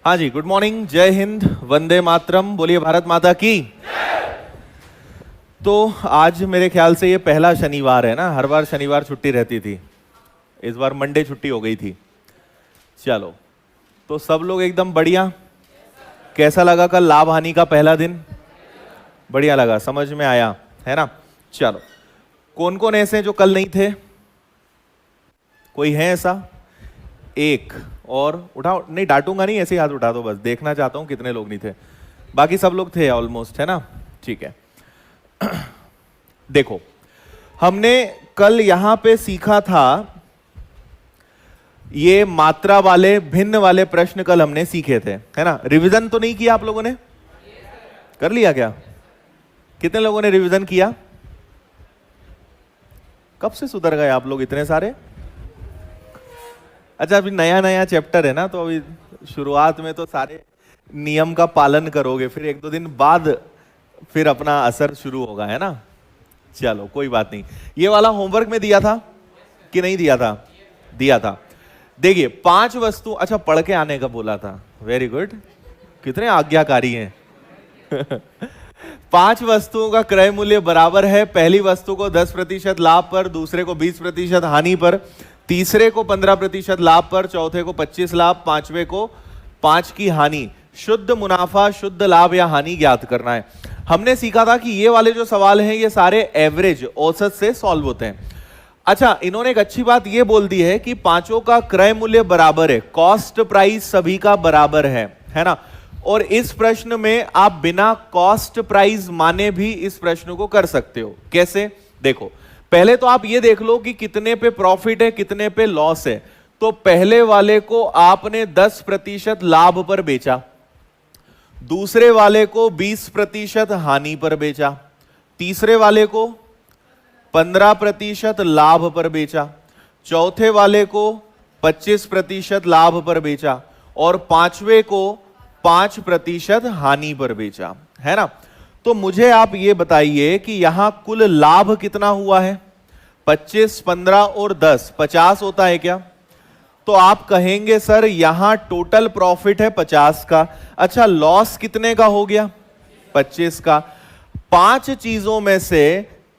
हाँ जी, good morning, जय हिंद, वंदे मातरम, बोलिए भारत माता की। तो आज मेरे ख्याल से ये पहला शनिवार है ना, हर बार शनिवार छुट्टी रहती थी, इस बार मंडे छुट्टी हो गई थी। चलो, तो सब लोग एकदम बढ़िया। कैसा लगा कल लाभ हानि का पहला दिन? बढ़िया लगा, समझ में आया है ना। चलो, कौन कौन ऐसे हैं जो कल नहीं थे? कोई है ऐसा? एक और उठाओ, नहीं डांटूंगा नहीं, ऐसे हाथ उठा दो, बस देखना चाहता हूं कितने लोग नहीं थे। बाकी सब लोग थे ऑलमोस्ट, है ना। ठीक है। देखो, हमने कल यहां पे सीखा था, ये मात्रा वाले भिन्न वाले प्रश्न कल हमने सीखे थे, है ना। रिवीजन तो नहीं किया आप लोगों ने? कर लिया क्या? कितने लोगों ने रिवीजन किया? कब से सुधर गए आप लोग इतने सारे? अच्छा, अभी नया नया चैप्टर है ना, तो अभी शुरुआत में तो सारे नियम का पालन करोगे, फिर एक दो दिन बाद फिर अपना असर शुरू होगा, है ना। चलो कोई बात नहीं। ये वाला होमवर्क में दिया था कि नहीं दिया था? दिया था। देखिए, 5 वस्तु, अच्छा पढ़ के आने का बोला था, वेरी गुड, कितने आज्ञाकारी हैं। 5 वस्तुओं का क्रय मूल्य बराबर है। पहली वस्तु को 10% लाभ पर, दूसरे को 20% हानि पर, तीसरे को 15% लाभ पर, चौथे को 25 लाभ, पांचवे को 5 की हानि। शुद्ध मुनाफा, शुद्ध लाभ या हानि ज्ञात करना है। हमने सीखा था कि ये वाले जो सवाल हैं ये सारे एवरेज, औसत से सॉल्व होते हैं। अच्छा, इन्होंने एक अच्छी बात ये बोल दी है कि पांचों का क्रय मूल्य बराबर है, कॉस्ट प्राइस सभी का बराबर है ना। और इस प्रश्न में आप बिना कॉस्ट प्राइस माने भी इस प्रश्न को कर सकते हो। कैसे? देखो, पहले तो आप ये देख लो कि कितने पे प्रॉफिट है, कितने पे लॉस है। तो पहले वाले को आपने 10% लाभ पर बेचा, दूसरे वाले को 20% हानि पर बेचा, तीसरे वाले को 15% लाभ पर बेचा, चौथे वाले को 25% लाभ पर बेचा और पांचवे को 5% हानि पर बेचा, है ना। तो मुझे आप ये बताइए कि यहां कुल लाभ कितना हुआ है? 25, 15 और 10, 50 होता है क्या? तो आप कहेंगे सर यहां टोटल प्रॉफिट है 50 का। अच्छा, लॉस कितने का हो गया? 25 का। 5 चीजों में से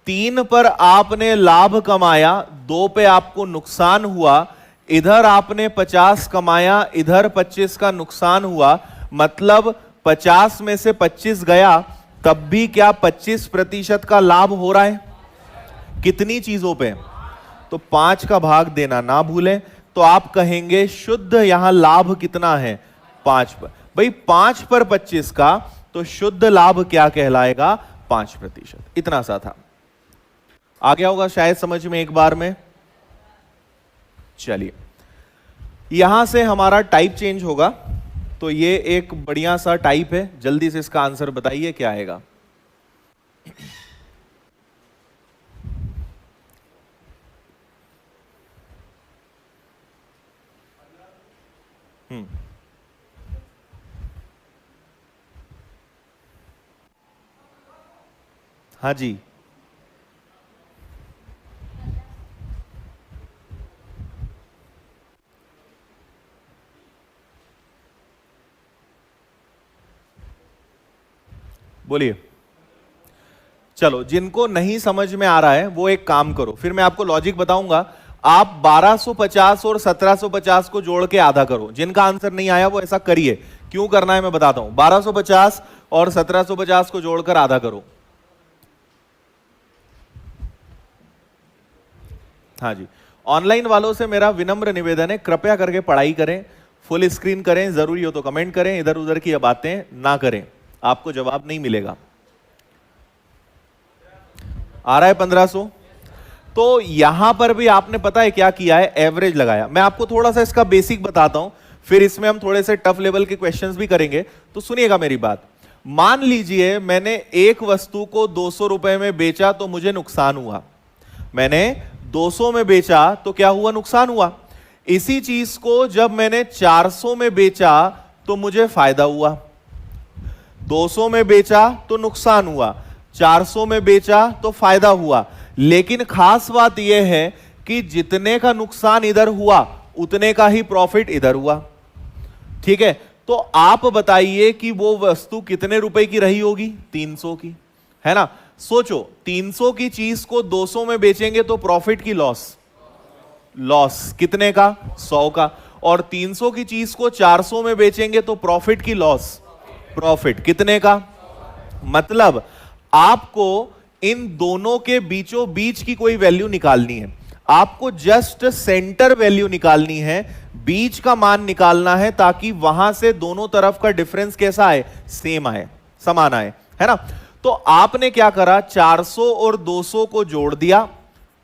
3 पर आपने लाभ कमाया, 2 पे आपको नुकसान हुआ। इधर आपने 50 कमाया, इधर 25 का नुकसान हुआ। मतलब 50 में से 25 गया, तब भी क्या 25% का लाभ हो रहा है? कितनी चीजों पे? तो 5 का भाग देना ना भूलें। तो आप कहेंगे शुद्ध यहां लाभ कितना है? 5 पर। भाई 5 पर 25 का, तो शुद्ध लाभ क्या कहलाएगा? 5%। इतना सा था। आ गया होगा शायद समझ में एक बार में। चलिए, यहां से हमारा टाइप चेंज होगा। तो ये एक बढ़िया सा टाइप है, जल्दी से इसका आंसर बताइए क्या आएगा। हाँ जी, बोलिए। चलो, जिनको नहीं समझ में आ रहा है वो एक काम करो, फिर मैं आपको लॉजिक बताऊंगा। आप 1250 और 1750 को जोड़ के आधा करो। जिनका आंसर नहीं आया वो ऐसा करिए। क्यों करना है मैं बताता हूं। 1250 और 1750 को जोड़कर आधा करो। हाँ जी, ऑनलाइन वालों से मेरा विनम्र निवेदन है, कृपया करके पढ़ाई करें, फुल स्क्रीन करें, जरूरी हो तो कमेंट करें, इधर उधर की बातें ना करें, आपको जवाब नहीं मिलेगा। आ रहा है 1500। तो यहां पर भी आपने पता है क्या किया है? एवरेज लगाया। मैं आपको थोड़ा सा इसका बेसिक बताता हूं, फिर इसमें हम थोड़े से टफ लेवल के क्वेश्चंस भी करेंगे। तो सुनिएगा मेरी बात। मान लीजिए मैंने एक वस्तु को 200 रुपए में बेचा तो मुझे नुकसान हुआ। मैंने 200 में बेचा तो क्या हुआ? नुकसान हुआ। इसी चीज को जब मैंने 400 में बेचा तो मुझे फायदा हुआ। 200 में बेचा तो नुकसान हुआ, 400 में बेचा तो फायदा हुआ। लेकिन खास बात यह है कि जितने का नुकसान इधर हुआ उतने का ही प्रॉफिट इधर हुआ। ठीक है, तो आप बताइए कि वो वस्तु कितने रुपए की रही होगी? 300 की, है ना? सोचो 300 की चीज को 200 में बेचेंगे तो प्रॉफिट की लॉस? लॉस कितने का? 100 का। और 300 की चीज को 400 में बेचेंगे तो प्रॉफिट की लॉस? प्रॉफिट कितने का? मतलब आपको इन दोनों के बीचों बीच की कोई वैल्यू निकालनी है, आपको जस्ट सेंटर वैल्यू निकालनी है, बीच का मान निकालना है, ताकि वहां से दोनों तरफ का डिफरेंस कैसा आए? सेम आए, समान आए, है ना? तो आपने क्या करा, 400 और 200 को जोड़ दिया,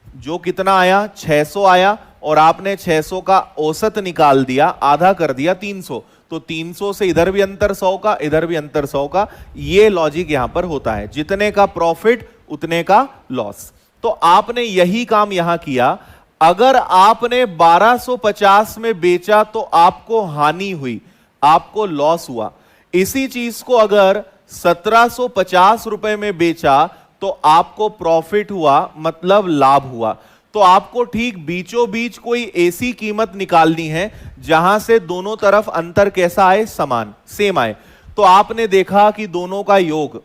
जो कितना आया? 600 आया, और आपने 600 का औसत निकाल दिया, आधा कर दिया 300, तो 300 से इधर भी अंतर 100 का, इधर भी अंतर 100 का। ये लॉजिक यहां पर होता है, जितने का प्रॉफिट उतने का लॉस। तो आपने यही काम यहां किया। अगर आपने 1250 में बेचा तो आपको हानि हुई, आपको लॉस हुआ। इसी चीज को अगर 1750 रुपए में बेचा तो आपको प्रॉफिट हुआ, मतलब लाभ हुआ। तो आपको ठीक बीचों बीच कोई ऐसी कीमत निकालनी है जहां से दोनों तरफ अंतर कैसा आए? समान, सेम आए। तो आपने देखा कि दोनों का योग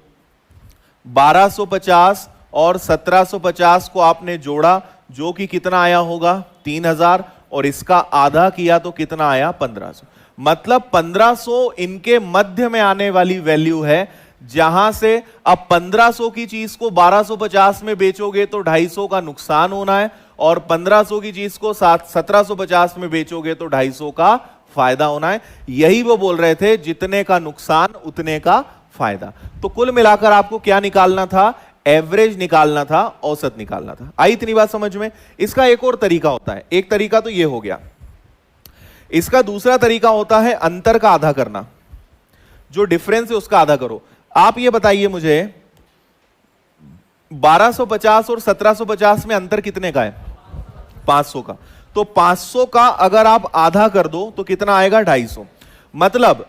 1250 और 1750 को आपने जोड़ा, जो कि कितना आया होगा? 3000, और इसका आधा किया तो कितना आया? 1500। मतलब 1500 इनके मध्य में आने वाली वैल्यू है, जहां से अब 1500 की चीज को 1250 में बेचोगे तो 250 का नुकसान होना है, और 1500 की चीज को 1750 में बेचोगे तो 250 का फायदा होना है। यही वो बोल रहे थे, जितने का नुकसान उतने का फायदा। तो कुल मिलाकर आपको क्या निकालना था? एवरेज निकालना था, औसत निकालना था। आई इतनी बात समझ में? इसका एक और तरीका होता है, एक तरीका तो ये हो गया, इसका दूसरा तरीका होता है अंतर का आधा करना। जो डिफरेंस है उसका आधा करो। आप ये बताइए मुझे, 1250 और 1750 में अंतर कितने का है? 500 का। तो 500 का अगर आप आधा कर दो तो कितना आएगा? 250। मतलब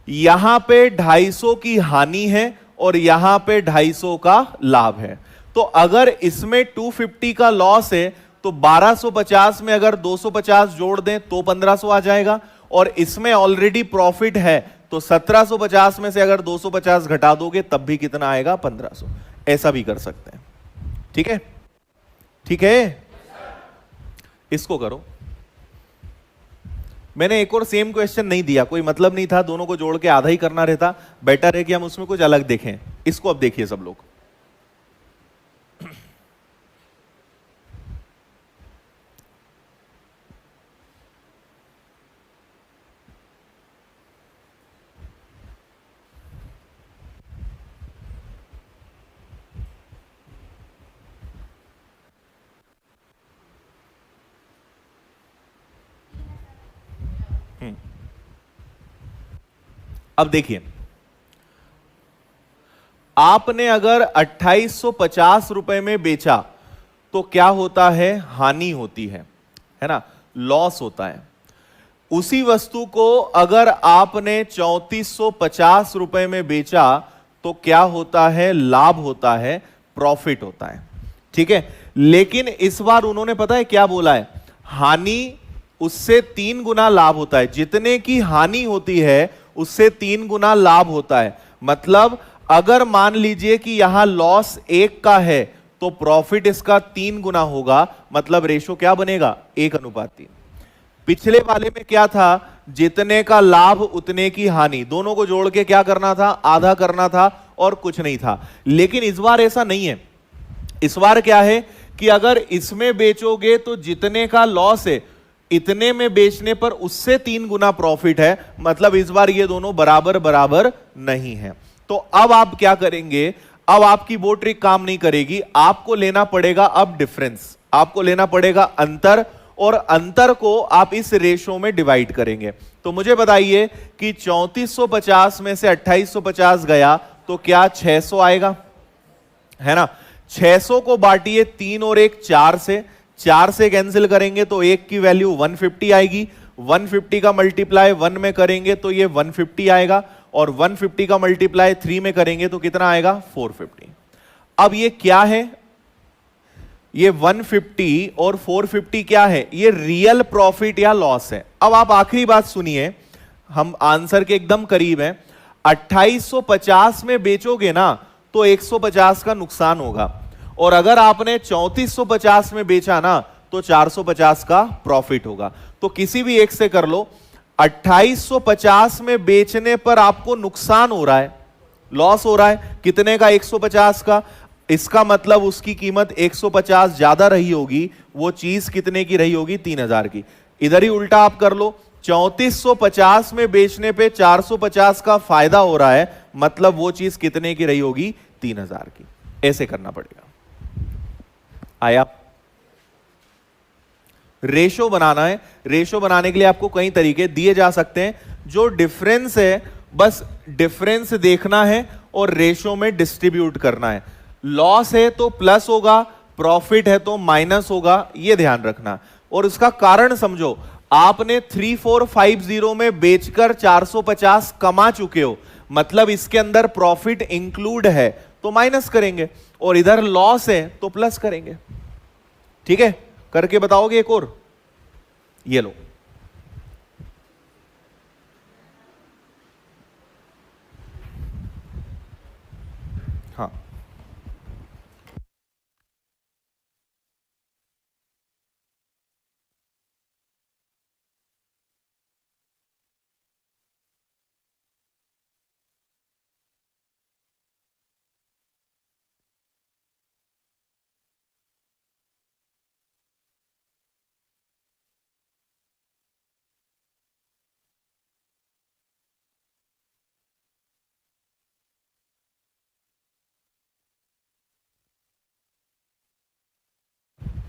यहां पे 250 की हानि है और यहां पे 250 का लाभ है। तो अगर इसमें 250 का लॉस है तो 1250 में अगर 250 जोड़ दें तो 1500 आ जाएगा, और इसमें ऑलरेडी प्रॉफिट है तो 1750 में से अगर 250 घटा दोगे तब भी कितना आएगा? 1500। ऐसा भी कर सकते हैं। ठीक है? ठीक है, इसको करो। मैंने एक और सेम क्वेश्चन नहीं दिया, कोई मतलब नहीं था, दोनों को जोड़ के आधा ही करना रहता। बेटर है कि हम उसमें कुछ अलग देखें। इसको अब देखिए सब लोग। अब देखिए, आपने अगर 2850 रुपए में बेचा तो क्या होता है? हानि होती है ना? लॉस होता है। उसी वस्तु को अगर आपने 3450 रुपए में बेचा तो क्या होता है? लाभ होता है, प्रॉफिट होता है। ठीक है, लेकिन इस बार उन्होंने पता है क्या बोला है? हानि उससे 3 गुना लाभ होता है। जितने की हानि होती है उससे 3 गुना लाभ होता है। मतलब अगर मान लीजिए कि यहां लॉस 1 का है तो प्रॉफिट इसका 3 गुना होगा। मतलब रेशो क्या बनेगा? 1:3। पिछले वाले में क्या था? जितने का लाभ उतने की हानि, दोनों को जोड़ के क्या करना था? आधा करना था, और कुछ नहीं था। लेकिन इस बार ऐसा नहीं है। इस बार क्या है कि अगर इसमें बेचोगे तो जितने का लॉस है इतने में बेचने पर उससे 3 गुना प्रॉफिट है। मतलब इस बार ये दोनों बराबर बराबर नहीं है। तो अब आप क्या करेंगे? अब आपकी वो ट्रिक काम नहीं करेगी, आपको लेना पड़ेगा अब डिफरेंस, आपको लेना पड़ेगा अंतर, और अंतर को आप इस रेशो में डिवाइड करेंगे। तो मुझे बताइए कि 3450 में से 2850 गया तो क्या 600 आएगा? है ना? 600 को बांटिए 3 और 1 4 से, 4 से कैंसिल करेंगे तो 1 की वैल्यू 150 आएगी। 150 का मल्टीप्लाई 1 में करेंगे तो ये 150 आएगा, और 150 का मल्टीप्लाई 3 में करेंगे तो कितना आएगा? 450। अब ये क्या है? ये 150 और 450 क्या है? ये रियल प्रॉफिट या लॉस है। अब आप आखिरी बात सुनिए, हम आंसर के एकदम करीब हैं। 2850 में बेचोगे ना तो 150 का नुकसान होगा, और अगर आपने 3450 में बेचा ना तो 450 का प्रॉफिट होगा। तो किसी भी एक से कर लो। 2850 में बेचने पर आपको नुकसान हो रहा है, लॉस हो रहा है, कितने का? 150 का। इसका मतलब उसकी कीमत 150 ज्यादा रही होगी, वो चीज कितने की रही होगी? 3000 की। इधर ही उल्टा आप कर लो, 3450 में बेचने पे 450 का फायदा हो रहा है, मतलब वो चीज कितने की रही होगी? 3000 की। ऐसे करना पड़ेगा। आया? रेशो बनाना है। रेशो बनाने के लिए आपको कई तरीके दिए जा सकते हैं। जो डिफरेंस है बस डिफरेंस देखना है और रेशो में डिस्ट्रीब्यूट करना है। लॉस है तो प्लस होगा, प्रॉफिट है तो माइनस होगा, यह ध्यान रखना। और उसका कारण समझो, आपने 3450 में बेचकर 450 कमा चुके हो, मतलब इसके अंदर प्रॉफिट इंक्लूड है तो माइनस करेंगे, और इधर लॉस है तो प्लस करेंगे। ठीक है, करके बताओगे एक और? ये लो, हाँ,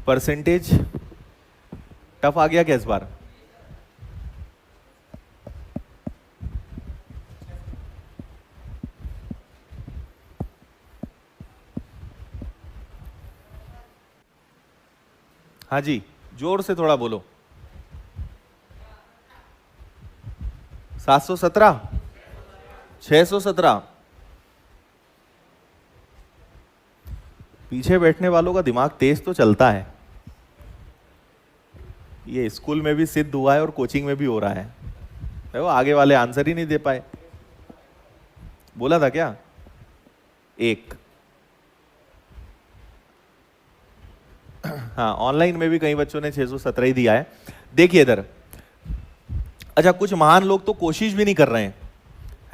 परसेंटेज टफ आ गया क्या इस बार? हाँ जी, जोर से थोड़ा बोलो। 717, 617। पीछे बैठने वालों का दिमाग तेज तो चलता है, ये स्कूल में भी सिद्ध हुआ है और कोचिंग में भी हो रहा है। देखो आगे वाले आंसर ही नहीं दे पाए। बोला था क्या? एक। हाँ, ऑनलाइन में भी कई बच्चों ने 617 ही दिया है। देखिए इधर, अच्छा कुछ महान लोग तो कोशिश भी नहीं कर रहे हैं,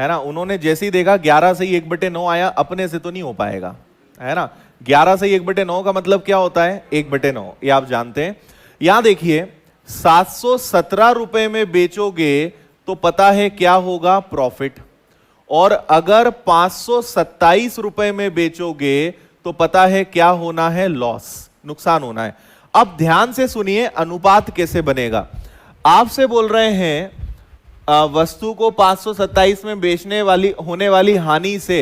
है ना। उन्होंने जैसे ही देखा 11 से ही 1/9 आया, अपने से तो नहीं हो पाएगा, है ना। 11 से ही 1/9 का मतलब क्या होता है? 1/9, ये आप जानते हैं। यहां देखिए, 717 रुपए में बेचोगे तो पता है क्या होगा? प्रॉफिट। और अगर 527 रुपए में बेचोगे तो पता है क्या होना है? लॉस, नुकसान होना है। अब ध्यान से सुनिए, अनुपात कैसे बनेगा। आपसे बोल रहे हैं वस्तु को 527 में बेचने वाली होने वाली हानि से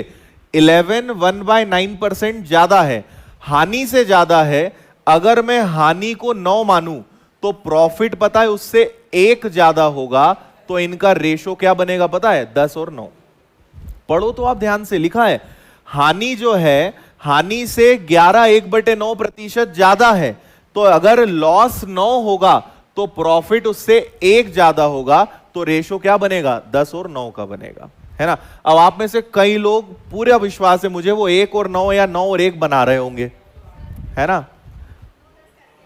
11/9% ज्यादा है, हानि से ज्यादा है। अगर मैं हानि को 9 मानूं तो प्रॉफिट पता है उससे 1 ज्यादा होगा, तो इनका रेशो क्या बनेगा पता है? 10 और 9। पढ़ो तो आप ध्यान से, लिखा है हानि जो है, हानि से 11/9% ज्यादा है, तो अगर लॉस 9 होगा तो प्रॉफिट उससे 1 ज्यादा होगा, तो रेशो क्या बनेगा? 10 और 9 का बनेगा, है ना। अब आप में से कई लोग, पूरा विश्वास है मुझे, वो 1 और 9 या 9 और 1 बना रहे होंगे, है ना।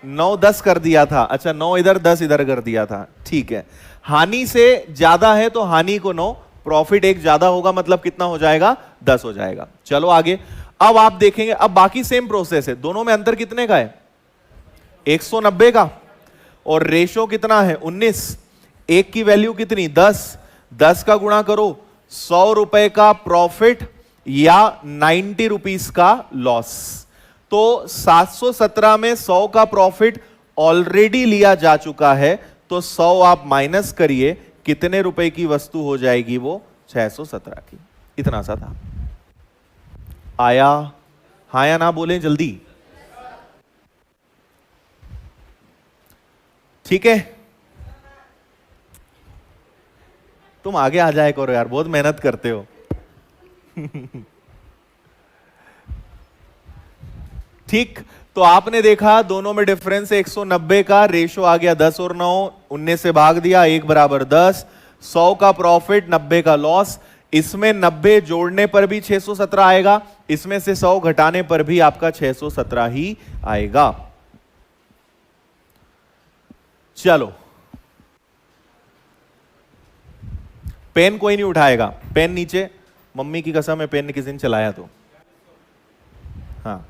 9-10 कर दिया था, अच्छा 9 इधर 10 इधर कर दिया था, ठीक है। हानि से ज्यादा है तो हानि को 9, प्रॉफिट 1 ज्यादा होगा, मतलब कितना हो जाएगा? 10 हो जाएगा। चलो आगे, अब आप देखेंगे, अब बाकी सेम प्रोसेस है, दोनों में अंतर कितने का है? 190 का। और रेशो कितना है? 19। एक की वैल्यू कितनी? 10। 10 का गुणा करो, 100 रुपए का प्रॉफिट या 90 रुपीस का लॉस। तो 717 में 100 का प्रॉफिट ऑलरेडी लिया जा चुका है, तो 100 आप माइनस करिए, कितने रुपए की वस्तु हो जाएगी वो? 617 की। इतना सा था। आया? हाँ या ना बोले जल्दी। ठीक है, तुम आगे आ जाए करो यार, बहुत मेहनत करते हो। ठीक, तो आपने देखा दोनों में डिफरेंस है 190 का, रेशो आ गया 10 और 9, 19 से भाग दिया, 1 बराबर 10। 100 का प्रॉफिट, 90 का लॉस। इसमें 90 जोड़ने पर भी 617 आएगा, इसमें से 100 घटाने पर भी आपका 617 ही आएगा। चलो, पेन कोई नहीं उठाएगा, पेन नीचे, मम्मी की कसम है पेन किसी ने चलाया तो। हाँ,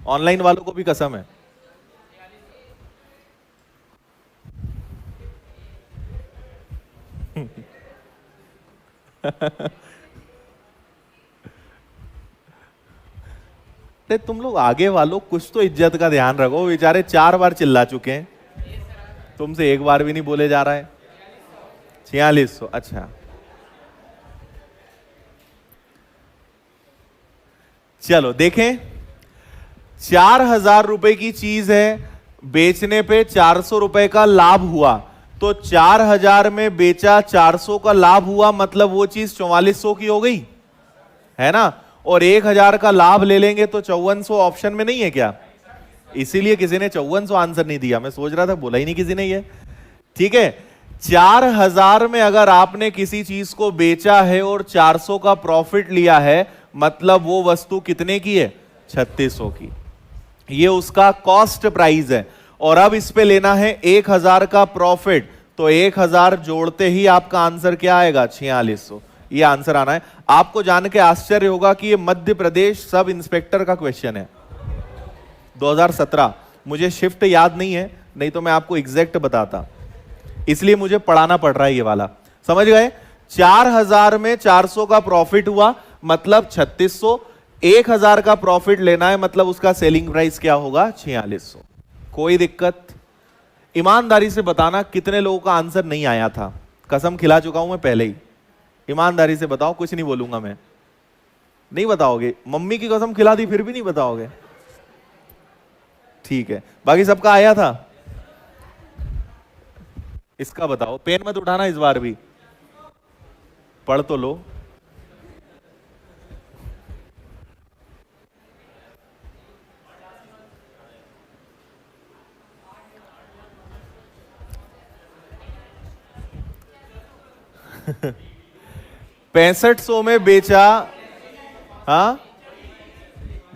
ऑनलाइन वालों को भी कसम है। अरे तुम लोग आगे वालों कुछ तो इज्जत का ध्यान रखो, बेचारे 4 बार चिल्ला चुके हैं, तुमसे एक बार भी नहीं बोले जा रहा है। 4600, अच्छा चलो देखें, 4000 रुपए की चीज है, बेचने पे 400 रुपए का लाभ हुआ, तो 4000 में बेचा, 400 का लाभ हुआ, मतलब वो चीज 4400 की हो गई, है ना। और 1000 का लाभ ले लेंगे तो 5400 ऑप्शन में नहीं है क्या? इसीलिए किसी ने 5400 आंसर नहीं दिया, मैं सोच रहा था बोला ही नहीं किसी ने ये। ठीक है, 4000 में अगर आपने किसी चीज को बेचा है और 400 का प्रॉफिट लिया है, मतलब वो वस्तु कितने की है? 3600 की। ये उसका कॉस्ट प्राइस है। और अब इस पे लेना है 1000 का प्रॉफिट, तो 1000 जोड़ते ही आपका आंसर क्या आएगा? 4600। ये आंसर आना है। आपको जान के आश्चर्य होगा कि ये मध्य प्रदेश सब इंस्पेक्टर का क्वेश्चन है, 2017। मुझे शिफ्ट याद नहीं है, नहीं तो मैं आपको एग्जैक्ट बताता, इसलिए मुझे पढ़ाना पड़ रहा है ये वाला। समझ गए? 4000 में 400 का प्रॉफिट हुआ, मतलब 3600। 1000 का प्रॉफिट लेना है, मतलब उसका सेलिंग प्राइस क्या होगा? 4600। कोई दिक्कत? ईमानदारी से बताना कितने लोगों का आंसर नहीं आया था। कसम खिला चुका हूं मैं पहले ही, ईमानदारी से बताओ, कुछ नहीं बोलूंगा मैं। नहीं बताओगे? मम्मी की कसम खिला दी फिर भी नहीं बताओगे? ठीक है, बाकी सबका आया था। इसका बताओ, पेन मत उठाना इस बार भी, पढ़ तो लो। पैंसठ सौ में बेचा, हाँ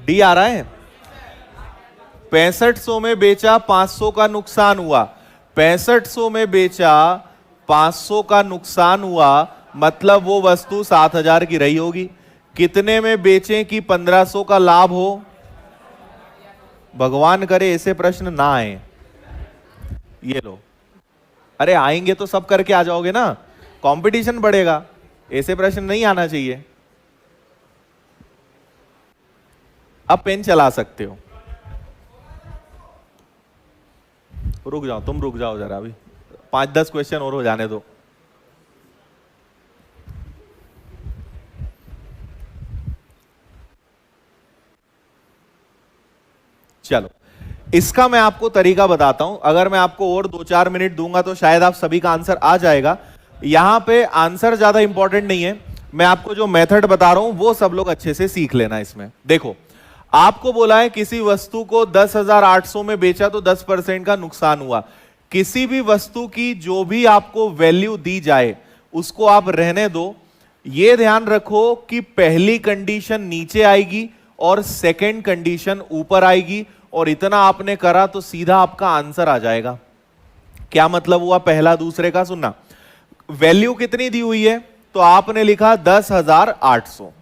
डी आ रहा है। 6500 में बेचा, 500 का नुकसान हुआ। 6500 में बेचा, 500 का नुकसान हुआ, मतलब वो वस्तु 7000 की रही होगी। कितने में बेचें कि 1500 का लाभ हो? भगवान करे ऐसे प्रश्न ना आए। ये लो, अरे आएंगे तो सब करके आ जाओगे ना, कंपटीशन बढ़ेगा। ऐसे प्रश्न नहीं आना चाहिए। अब पेन चला सकते हो। रुक जाओ, तुम रुक जाओ जरा, अभी 5-10 क्वेश्चन और हो जाने दो। चलो, इसका मैं आपको तरीका बताता हूं। अगर मैं आपको और 2-4 मिनट दूंगा तो शायद आप सभी का आंसर आ जाएगा। यहां पे आंसर ज्यादा इंपॉर्टेंट नहीं है, मैं आपको जो मेथड बता रहा हूं वो सब लोग अच्छे से सीख लेना। इसमें देखो, आपको बोला है किसी वस्तु को 10,800 में बेचा तो 10% का नुकसान हुआ। किसी भी वस्तु की जो भी आपको वैल्यू दी जाए उसको आप रहने दो। यह ध्यान रखो कि पहली कंडीशन नीचे आएगी और सेकंड कंडीशन ऊपर आएगी, और इतना आपने करा तो सीधा आपका आंसर आ जाएगा। क्या मतलब हुआ पहला दूसरे का? सुनना, वैल्यू कितनी दी हुई है तो आपने लिखा 10,800,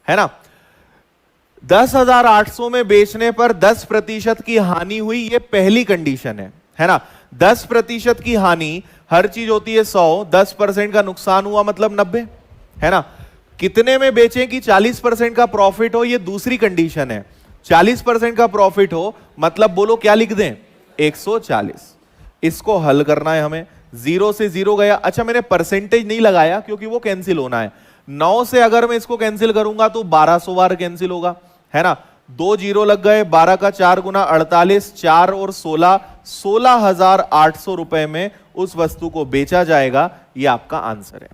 है ना। 10,800 में बेचने पर 10% की हानि हुई, ये पहली कंडीशन है ना। 10% की हानि, हर चीज होती है 100, 10% का नुकसान हुआ मतलब 90, है ना। कितने में बेचें कि 40% का प्रॉफिट हो, ये दूसरी कंडीशन है। 40% का प्रॉफिट हो मतलब बोलो क्या लिख दें? 140। इसको हल करना है हमें। 0 से 0 गया, अच्छा मैंने परसेंटेज नहीं लगाया क्योंकि वो कैंसिल होना है। 9 से अगर मैं इसको कैंसिल करूंगा तो 1200 बार कैंसिल होगा, है ना। 2 0 लग गए, 12 का 4 गुना 48, 4 और 16, 16,800 रुपए में उस वस्तु को बेचा जाएगा। ये आपका आंसर है।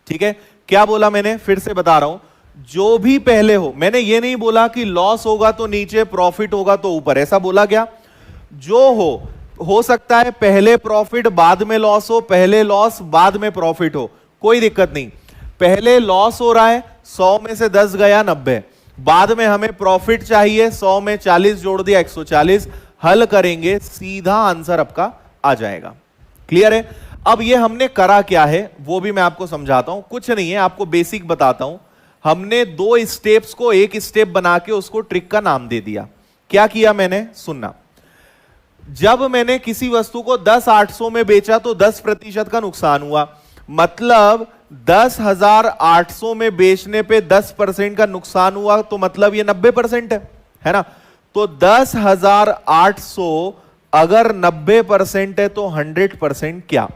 ठीक है, क्या बोला मैंने? फिर से बता रहा हूं, जो भी पहले हो, मैंने ये नहीं बोला कि लॉस होगा तो नीचे, प्रॉफिट होगा तो ऊपर, ऐसा बोला क्या? जो हो, हो सकता है पहले प्रॉफिट बाद में लॉस हो, पहले लॉस बाद में प्रॉफिट हो, कोई दिक्कत नहीं। पहले लॉस हो रहा है, 100 में से 10 गया 90, बाद में हमें प्रॉफिट चाहिए, 100 में 40 जोड़ दिया 140, हल करेंगे सीधा आंसर आपका आ जाएगा। क्लियर है? अब ये हमने करा क्या है वो भी मैं आपको समझाता हूं। कुछ नहीं है, आपको बेसिक बताता हूं। हमने 2 स्टेप्स को एक स्टेप बना के उसको ट्रिक का नाम दे दिया। क्या किया मैंने, सुनना। जब मैंने किसी वस्तु को 10,800 में बेचा तो 10% का नुकसान हुआ, मतलब 10,800 में बेचने पे 10% का नुकसान हुआ, तो मतलब ये 90% है ना। तो 10,800 अगर 90% है तो 100% क्या?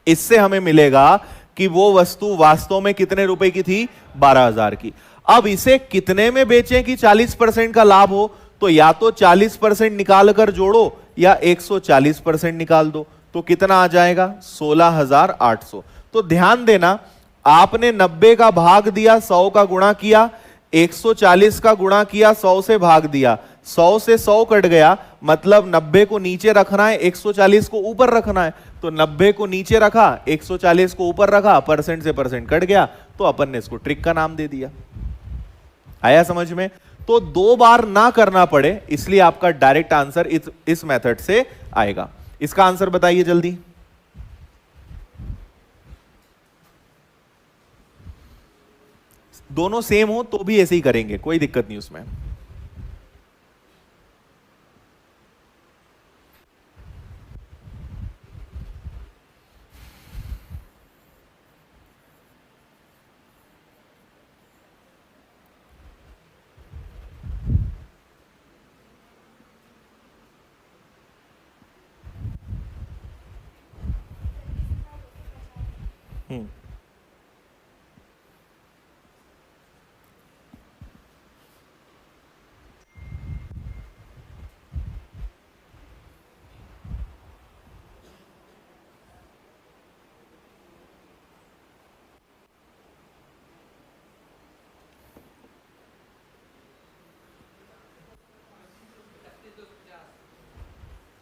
इससे हमें मिलेगा कि वो वस्तु वास्तव में कितने रुपए की थी, 12,000 की। अब इसे कितने में बेचें कि 40% का लाभ हो, तो या तो 40% निकाल कर जोड़ो या 140% निकाल दो, तो कितना आ जाएगा, 16,800। तो ध्यान देना, आपने 90 का भाग दिया, 100 का गुणा किया, 140 का गुणा किया, 100 से भाग दिया, 100 से 100 कट गया, मतलब 90 को नीचे रखना है, 140 को ऊपर रखना है। तो 90 को नीचे रखा, 140 को ऊपर रखा, परसेंट से परसेंट कट गया, तो अपन ने इसको ट्रिक का नाम दे दिया। आया समझ में? तो 2 बार ना करना पड़े, इसलिए आपका डायरेक्ट आंसर इस मेथड से आएगा। इसका आंसर बताइए जल्दी। दोनों सेम हो तो भी ऐसे ही करेंगे, कोई दिक्कत नहीं उसमें।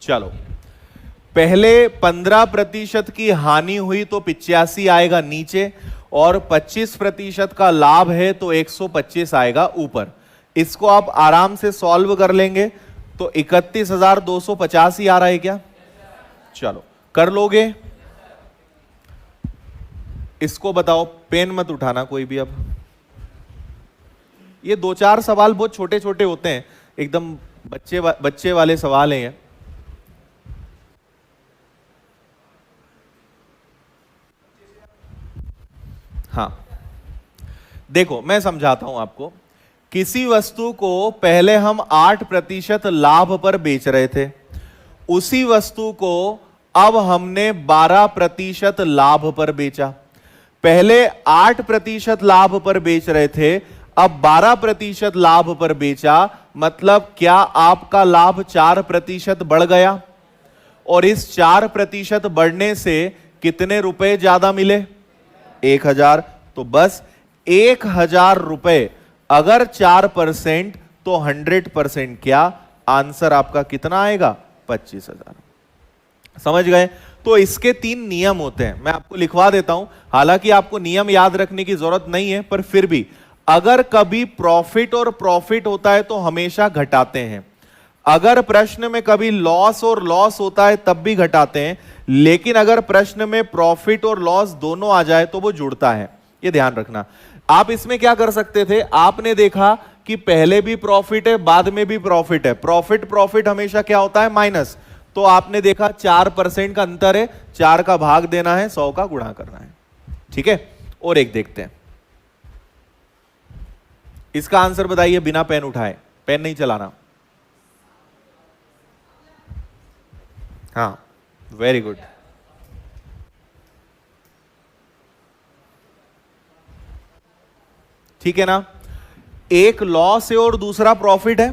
चलो, पहले 15% की हानि हुई तो 85 आएगा नीचे, और 25% का लाभ है तो 125 आएगा ऊपर। इसको आप आराम से सॉल्व कर लेंगे तो 31,250 ही आ रहा है क्या? चलो कर लोगे? इसको बताओ, पेन मत उठाना कोई भी। अब ये 2-4 सवाल बहुत छोटे छोटे होते हैं, एकदम बच्चे वाले सवाल हैं ये। हाँ देखो, मैं समझाता हूं आपको। किसी वस्तु को पहले हम 8% लाभ पर बेच रहे थे, उसी वस्तु को अब हमने 12% लाभ पर बेचा। पहले 8% लाभ पर बेच रहे थे, अब 12% लाभ पर बेचा, मतलब क्या आपका लाभ 4% बढ़ गया? और इस 4% बढ़ने से कितने रुपए ज्यादा मिले? 1,000। तो बस 1,000 रुपए अगर 4% तो 100% क्या? आंसर आपका कितना आएगा? 25,000। समझ गए? तो इसके 3 नियम होते हैं, मैं आपको लिखवा देता हूं। हालांकि आपको नियम याद रखने की जरूरत नहीं है, पर फिर भी अगर कभी प्रॉफिट और प्रॉफिट होता है तो हमेशा घटाते हैं। अगर प्रश्न में कभी लॉस और लॉस होता है तब भी घटाते हैं, लेकिन अगर प्रश्न में प्रॉफिट और लॉस दोनों आ जाए तो वो जुड़ता है। ये ध्यान रखना। आप इसमें क्या कर सकते थे, आपने देखा कि पहले भी प्रॉफिट है बाद में भी प्रॉफिट है, प्रॉफिट हमेशा क्या होता है? माइनस। तो आपने देखा 4% का अंतर है, 4 का भाग देना है, 100 का गुणा करना है। ठीक है, और एक देखते हैं। इसका आंसर बताइए बिना पेन उठाए, पेन नहीं चलाना। हाँ वेरी गुड। ठीक है ना? एक लॉस है और दूसरा प्रॉफिट है।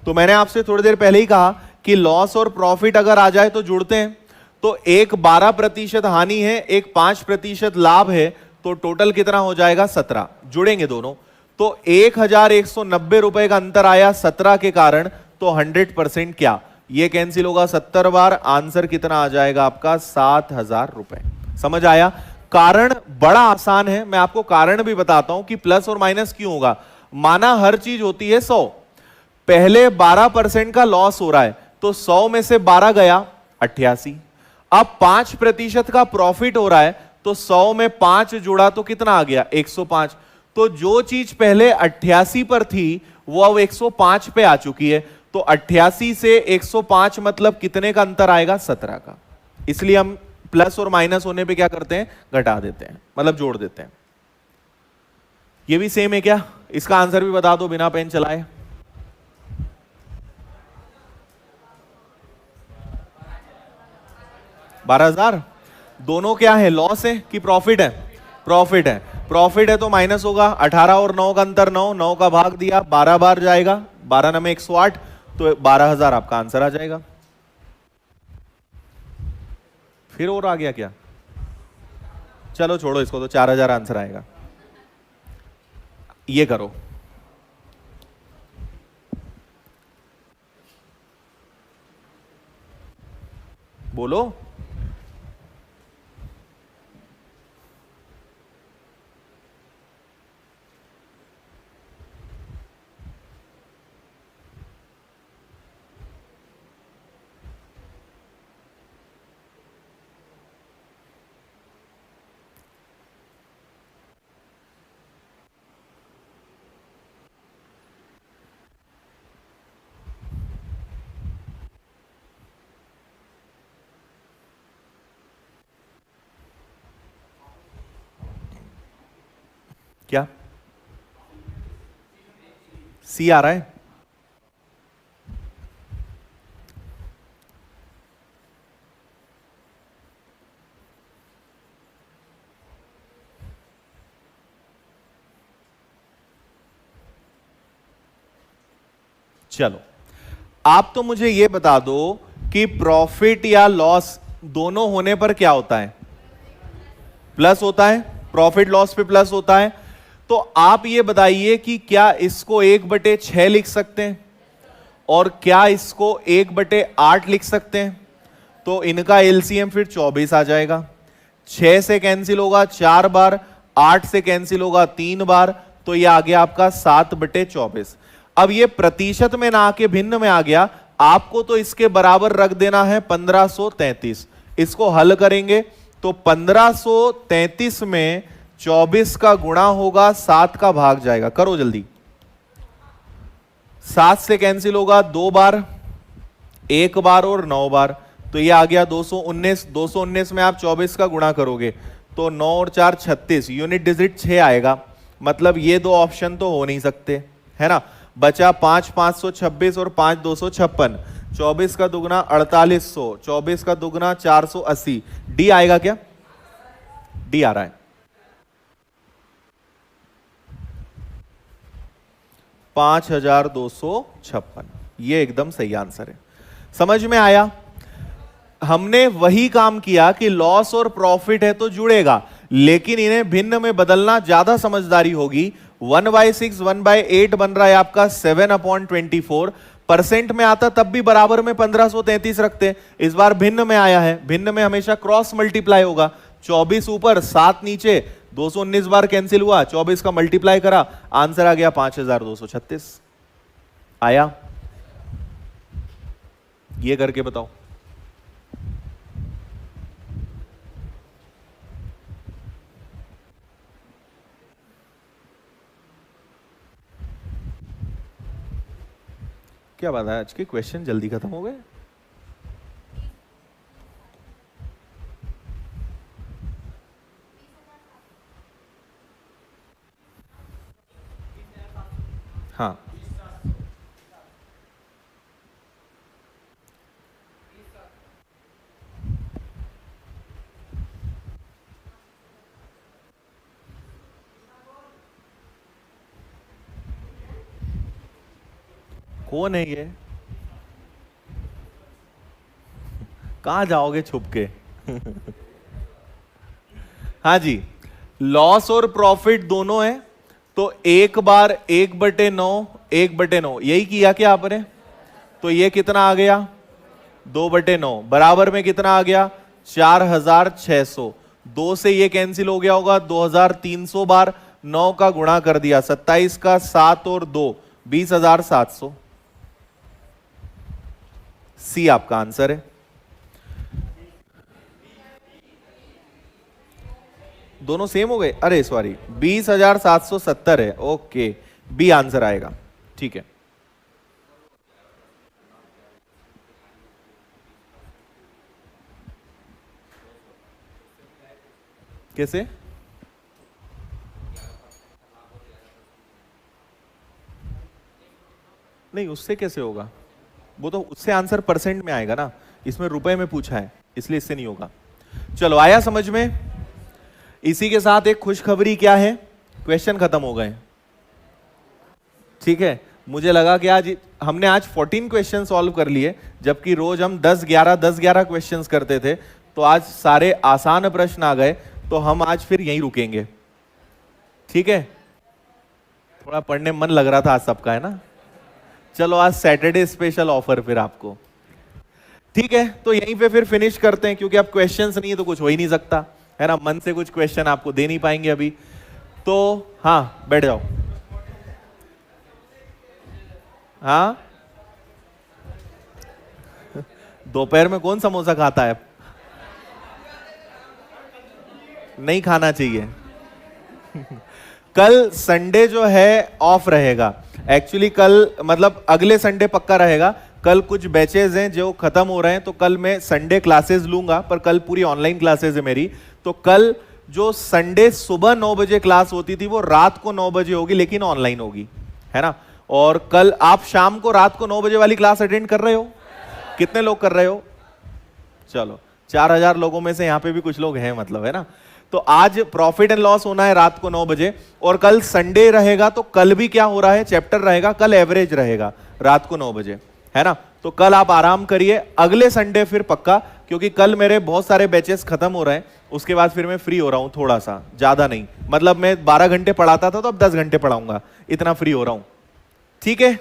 तो मैंने आपसे थोड़ी देर पहले ही कहा कि लॉस और प्रॉफिट अगर आ जाए तो जुड़ते हैं। तो एक 12% हानि है, एक 5% लाभ है, तो टोटल कितना हो जाएगा? 17। जुड़ेंगे दोनों, तो 1,190 रुपए का अंतर आया 17 के कारण, तो 100% क्या? ये कैंसिल होगा 70 बार, आंसर कितना आ जाएगा आपका 7,000 रुपए। समझ आया? कारण बड़ा आसान है, मैं आपको कारण भी बताता हूं कि प्लस और माइनस क्यों होगा। माना हर चीज होती है 100, पहले 12% का लॉस हो रहा है, तो 100 में से 12 गया 88। अब 5% का प्रॉफिट हो रहा है, तो 100 में 5 जोड़ा तो कितना आ गया 105। तो जो चीज पहले 88 पर थी वो अब 105 पे आ चुकी है, तो 88 से 105 मतलब कितने का अंतर आएगा 17 का। इसलिए हम प्लस और माइनस होने पे क्या करते हैं, घटा देते हैं, मतलब जोड़ देते हैं। ये भी सेम है क्या? इसका आंसर भी बता दो बिना पेन चलाए। 12,000। दोनों क्या है, लॉस है कि प्रॉफिट है? प्रॉफिट है। प्रॉफिट है तो माइनस होगा, 18 और 9 का अंतर 9, 9 का भाग दिया 12 बार जाएगा, 12 9 में 108, तो 12,000 आपका आंसर आ जाएगा। फिर और आ गया क्या? चलो छोड़ो इसको, तो 4,000 आंसर आएगा। ये करो, बोलो। क्या सी आ रहा है? चलो, आप तो मुझे यह बता दो कि प्रॉफिट या लॉस दोनों होने पर क्या होता है? प्लस होता है। प्रॉफिट लॉस पे प्लस होता है। तो आप ये बताइए कि क्या इसको 1/6 लिख सकते हैं और क्या इसको 1/8 लिख सकते हैं? तो इनका एलसीएम फिर 24 आ जाएगा। 6 से कैंसिल होगा 4 बार, 8 से कैंसिल होगा 3 बार, तो ये आ गया आपका 7/24। अब ये प्रतिशत में ना आके भिन्न में आ गया, आपको तो इसके बराबर रख देना है 1533। इसको हल करेंगे तो 1533 में 24 का गुणा होगा, 7 का भाग जाएगा। करो जल्दी। 7 से कैंसिल होगा 2 बार, 1 बार और 9 बार, तो ये आ गया 219। 219 में आप 24 का गुणा करोगे तो 9 और 4 36, यूनिट डिजिट 6 आएगा। मतलब ये दो ऑप्शन तो हो नहीं सकते, है ना। बचा 5 526 और 5 256। 24 का दुगना 4800, 24 का दुगना 480। डी आएगा क्या? डी आ रहा है। 5256, ये एकदम सही आंसर है। समझ में आया? हमने वही काम किया कि लॉस और प्रॉफिट है तो जुड़ेगा, लेकिन इन्हें भिन्न में बदलना ज्यादा समझदारी होगी। 1/6 1/8 बन रहा है आपका 7/24। परसेंट में आता तब भी बराबर में 1533 रखते। इस बार भिन्न में आया है, भिन्न में हमेशा क्रॉस मल्टीप्लाई होगा। 24 ऊपर 7 नीचे, 219 बार कैंसिल हुआ, 24 का मल्टीप्लाई करा, आंसर आ गया 5236। आया? ये करके बताओ। क्या बात है, आज के क्वेश्चन जल्दी खत्म हो गए। हाँ, कौन है ये? कहां जाओगे छुप के? हाँ जी, लॉस और प्रॉफिट दोनों है, तो 1 बार 1/9, 1/9 यही किया क्या आपने? तो ये कितना आ गया 2/9 बराबर में कितना आ गया 4600। 2 से ये कैंसिल हो गया होगा 2300 बार, 9 का गुणा कर दिया 27 का 7 और 2 20,700। सी आपका आंसर है। दोनों सेम हो गए, अरे सॉरी 20,770 है, ओके बी आंसर आएगा, ठीक है। कैसे? नहीं उससे कैसे होगा, वो तो उससे आंसर परसेंट में आएगा ना, इसमें रुपए में पूछा है इसलिए इससे नहीं होगा। चलो आया समझ में। इसी के साथ एक खुशखबरी क्या है, क्वेश्चन खत्म हो गए, ठीक है। मुझे लगा कि आज हमने 14 क्वेश्चन सॉल्व कर लिए, जबकि रोज हम 10-11 क्वेश्चंस करते थे, तो आज सारे आसान प्रश्न आ गए, तो हम आज फिर यहीं रुकेंगे, ठीक है। थोड़ा पढ़ने मन लग रहा था आज सबका, है ना। चलो आज सैटरडे स्पेशल ऑफर फिर आपको, ठीक है। तो यहीं पे फिर फिनिश करते हैं, क्योंकि अब क्वेश्चंस नहीं है तो कुछ हो ही नहीं सकता, है ना। मन से कुछ क्वेश्चन आपको दे नहीं पाएंगे अभी, तो हाँ बैठ जाओ। हाँ दोपहर में कौन समोसा खाता है, नहीं खाना चाहिए। कल संडे जो है ऑफ रहेगा, एक्चुअली कल मतलब अगले संडे पक्का रहेगा। कल कुछ बैचेज हैं जो खत्म हो रहे हैं, तो कल मैं संडे क्लासेस लूंगा, पर कल पूरी ऑनलाइन क्लासेस है मेरी। तो कल जो संडे सुबह 9 बजे क्लास होती थी वो रात को 9 बजे होगी, लेकिन ऑनलाइन होगी, है ना। और कल आप शाम को रात को 9 बजे वाली क्लास अटेंड कर रहे हो? कितने लोग कर रहे हो? चलो 4000 लोगों में से यहाँ पे भी कुछ लोग हैं, मतलब, है ना। तो आज प्रॉफिट एंड लॉस होना है रात को 9 बजे, और कल संडे रहेगा, तो कल भी क्या हो रहा है, चैप्टर रहेगा, कल एवरेज रहेगा रात को 9 बजे, है ना। तो कल आप आराम करिए, अगले संडे फिर पक्का, क्योंकि कल मेरे बहुत सारे बैचेस खत्म हो रहे हैं, उसके बाद फिर मैं फ्री हो रहा हूं थोड़ा सा, ज्यादा नहीं, मतलब मैं 12 घंटे पढ़ाता था तो अब 10 घंटे पढ़ाऊंगा, इतना फ्री हो रहा हूं, ठीक है।